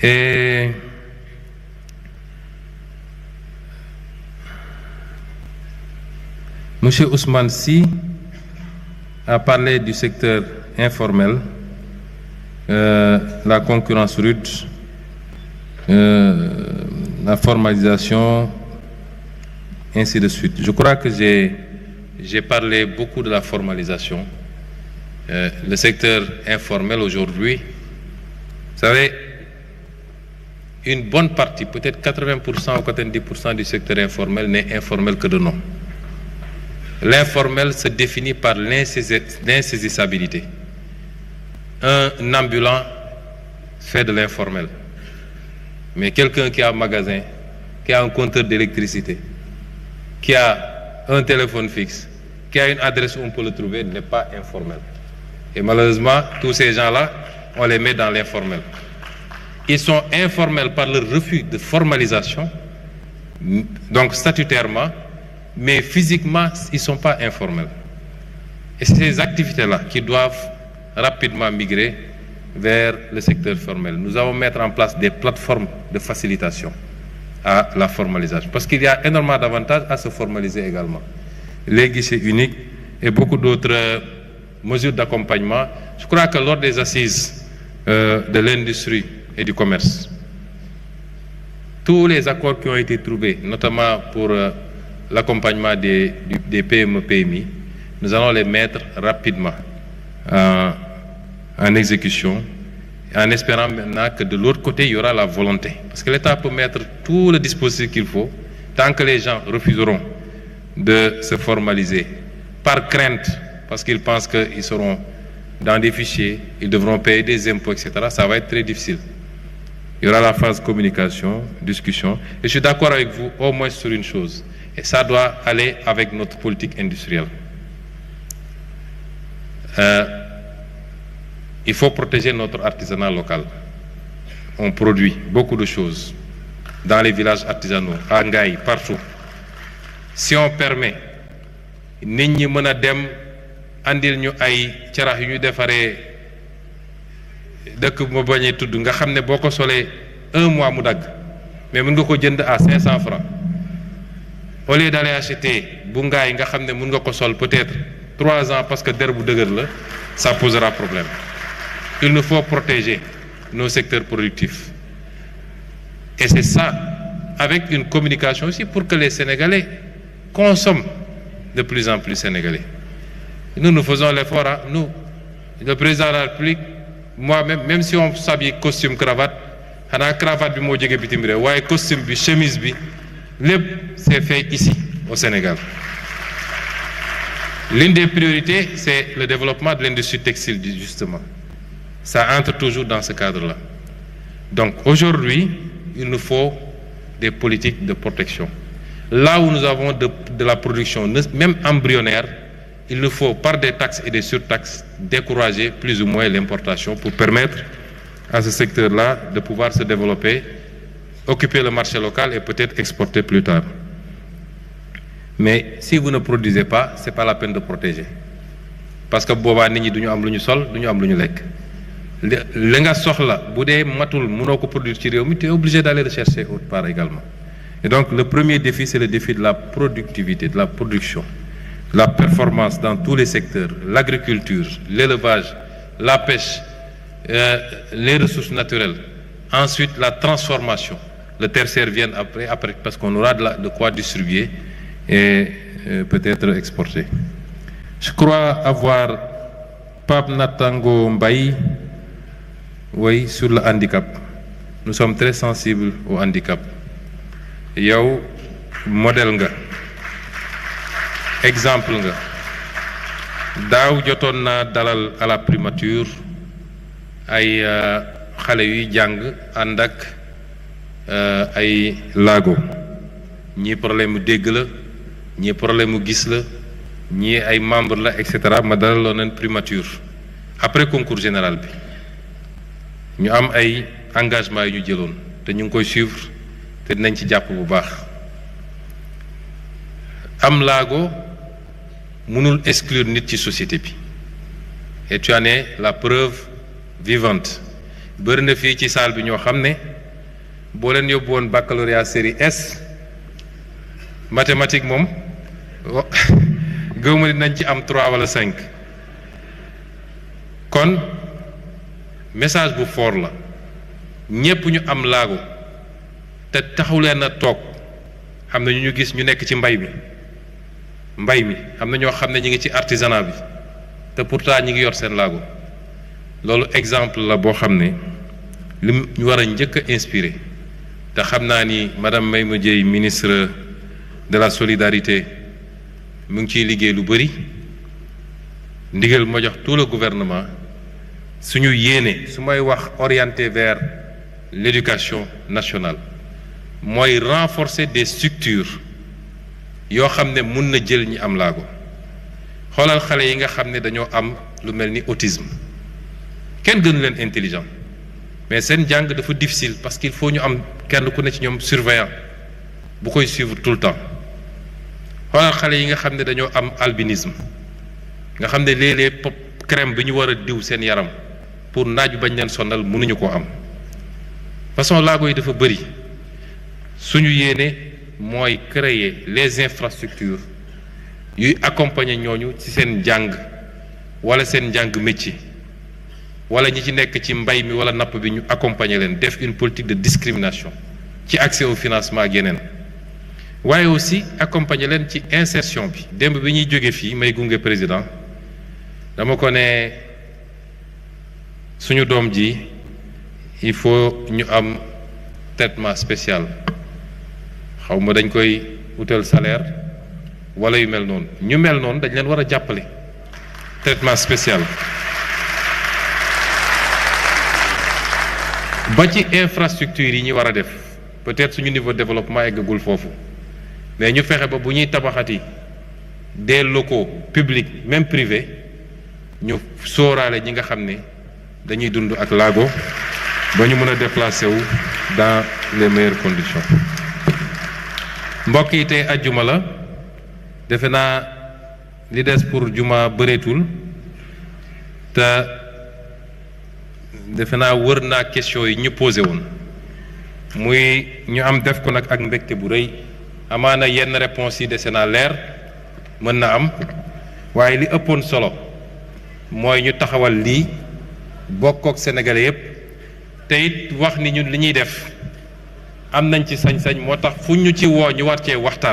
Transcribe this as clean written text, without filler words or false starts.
Et M. Ousmane Sy a parlé du secteur informel, la concurrence rude, la formalisation, ainsi de suite. Je crois que j'ai parlé beaucoup de la formalisation. Le secteur informel aujourd'hui, vous savez, une bonne partie, peut-être 80% ou 90% du secteur informel n'est informel que de nom. L'informel se définit par l'insaisissabilité. Un ambulant fait de l'informel. Mais quelqu'un qui a un magasin, qui a un compteur d'électricité, qui a un téléphone fixe, qui a une adresse où on peut le trouver, n'est pas informel. Et malheureusement, tous ces gens-là, on les met dans l'informel. Ils sont informels par le refus de formalisation, donc statutairement, mais physiquement, ils ne sont pas informels. Et c'est ces activités-là qui doivent rapidement migrer vers le secteur formel. Nous allons mettre en place des plateformes de facilitation à la formalisation, parce qu'il y a énormément d'avantages à se formaliser également. Les guichets uniques et beaucoup d'autres mesures d'accompagnement. Je crois que lors des assises de l'industrie et du commerce, tous les accords qui ont été trouvés, notamment pour l'accompagnement des PME, PMI, nous allons les mettre rapidement en exécution, en espérant maintenant que de l'autre côté, il y aura la volonté. Parce que l'État peut mettre tout le dispositif qu'il faut, tant que les gens refuseront de se formaliser, par crainte, parce qu'ils pensent qu'ils seront dans des fichiers, ils devront payer des impôts, etc., ça va être très difficile. Il y aura la phase communication, discussion. Et je suis d'accord avec vous, au moins sur une chose. Et ça doit aller avec notre politique industrielle. Il faut protéger notre artisanat local. On produit beaucoup de choses dans les villages artisanaux, à Ngaï, partout. Si on permet, nit ñi mëna dem andil ñu ay carax yu ñu defaree dëkk mo bañé tudd nga xamné boko solé 1 mois mu dag, mais mën nga ko jënd à 500 francs. Au lieu d'aller acheter bu Ngaay nga xamné mën nga ko sol peut-être 3 ans parce que der bu dëgër la, ça posera problème. Il nous faut protéger nos secteurs productifs. Et c'est ça, avec une communication aussi pour que les Sénégalais consomment de plus en plus sénégalais. Nous faisons l'effort, hein, nous, le président de la République, moi-même, même si on s'habille costume, cravate, on a cravate bi mo djégé bitim réew waye costume bi chemise bi lépp c'est fait ici au Sénégal. L'une des priorités, c'est le développement de l'industrie textile, justement. Ça entre toujours dans ce cadre-là. Donc aujourd'hui, il nous faut des politiques de protection. Là où nous avons de la production, même embryonnaire, il nous faut, par des taxes et des surtaxes, décourager plus ou moins l'importation pour permettre à ce secteur-là de pouvoir se développer, occuper le marché local et peut-être exporter plus tard. Mais si vous ne produisez pas, ce n'est pas la peine de protéger. Parce que boba nit ñi duñu am luñu sol, duñu am luñu lek. Li nga soxla bu dé matul mëno ko produire ci réew mi, tu es obligé d'aller rechercher autre part également. Et donc le premier défi, c'est le défi de la productivité, de la production, la performance dans tous les secteurs, l'agriculture, l'élevage, la pêche, les ressources naturelles. Ensuite, la transformation. Le tertiaire vient après parce qu'on aura de quoi distribuer et peut-être exporter. Je crois avoir Pape Natango Mbaye, oui, sur le handicap. Nous sommes très sensibles au handicap. Yow modèle nga, exemple nga. Daaw jotoon naa dalal à la primature ay xale yuy jàng ànd ak ay laago. ñii problème mu dégg la, ñii problème mu gis la, ñii ay membre la, etc. ma dalaloon leen primature après concours général bi ñu am ay engagement yu ñu jëloon te ñu ngi koy suivre te dinañ ci jàpp bu baax. Am laago mënul exclure nit ci société bi et tu en es la preuve vivante. bëri na fii ci salle bi ñoo xam ne boo leen yóbbu woon baccalauréat série S mathématique moom gëw ma ni nañ ci am 3 wala 5 kon message bu fort la ñépp ñu am laago te taxaw leen a toog am na ñu gis ñu nekk ci mbay mi am na ñoo xam ne ñi ngi ci artisanat bi te pourtant ñi ngi yor seen laago loolu exemple la boo xam ne li ñu war a njëkk a inspiré te xam naa ni madame Maymouna Dièye ministre de la solidarité mu ngi ciy liggéey lu bëri ndigal ma jox tout le gouvernement suñu yéene su may wax orienté vers l'éducation nationale mooy renforcer des structures yoo xam ne mun na jël ñi am laago xoolal xale yi nga xam ne dañoo am lu mel ni autisme kenn gënu leen intelligent mais seen jàng dafa difficile parce qu'il faut ñu am kenn ku ne ci ñoom surveillant bu koy suivre tout le temps xoolal xale yi nga xam ne dañoo am albinisme nga xam ne léeg-léeg pop crème bi ñu war a diw seen yaram pour naaj bi bañ leen sonal mënuñu koo am façon laago yi dafa bëri suñu yéene mooy créer les infrastructures yuy accompagner ñooñu ci seen njàng wala seen njàng métier wala ñi ci nekk ci mbay mi wala napp bi ñu accompagner leen def une politique de discrimination ci accès au financement ak yeneen waaye aussi accompagner leen ci insertion bi démb bi ñuy jóge fii may gunge président dama ko ne suñu doom ji il faut ñu am traitement spécial xaw ma dañ koy wutal salaire wala yu mel noonu ñu mel noonu dañ leen war a jàppale traitement spécial ba ci infrastructure yi ñu war a def peut-être suñu niveau de développement eggagul foofu mais ñu fexe ba bu ñuy tabaxati des locaux publics même privés ñu sóoraale ñi nga xam ne dañuy dund ak laago ba ñu mën a déplacer wu dans les meilleures conditions. mbokk yi tey ajjuma la defe naa li des pour juma bëreetul te defe naa wër naa question yi ñu posé woon muy ñu am def ko nag ak mbégte bu rëy amaana yenn réponses yi dese naa leer mën na am waaye li ëppoon solo mooy ñu taxawal lii bokkook sénégalais yépp te it wax ni ñun li ñuy def am nañ ci sañ-sañ moo tax fu ñu ci woo ñu war cee waxtaan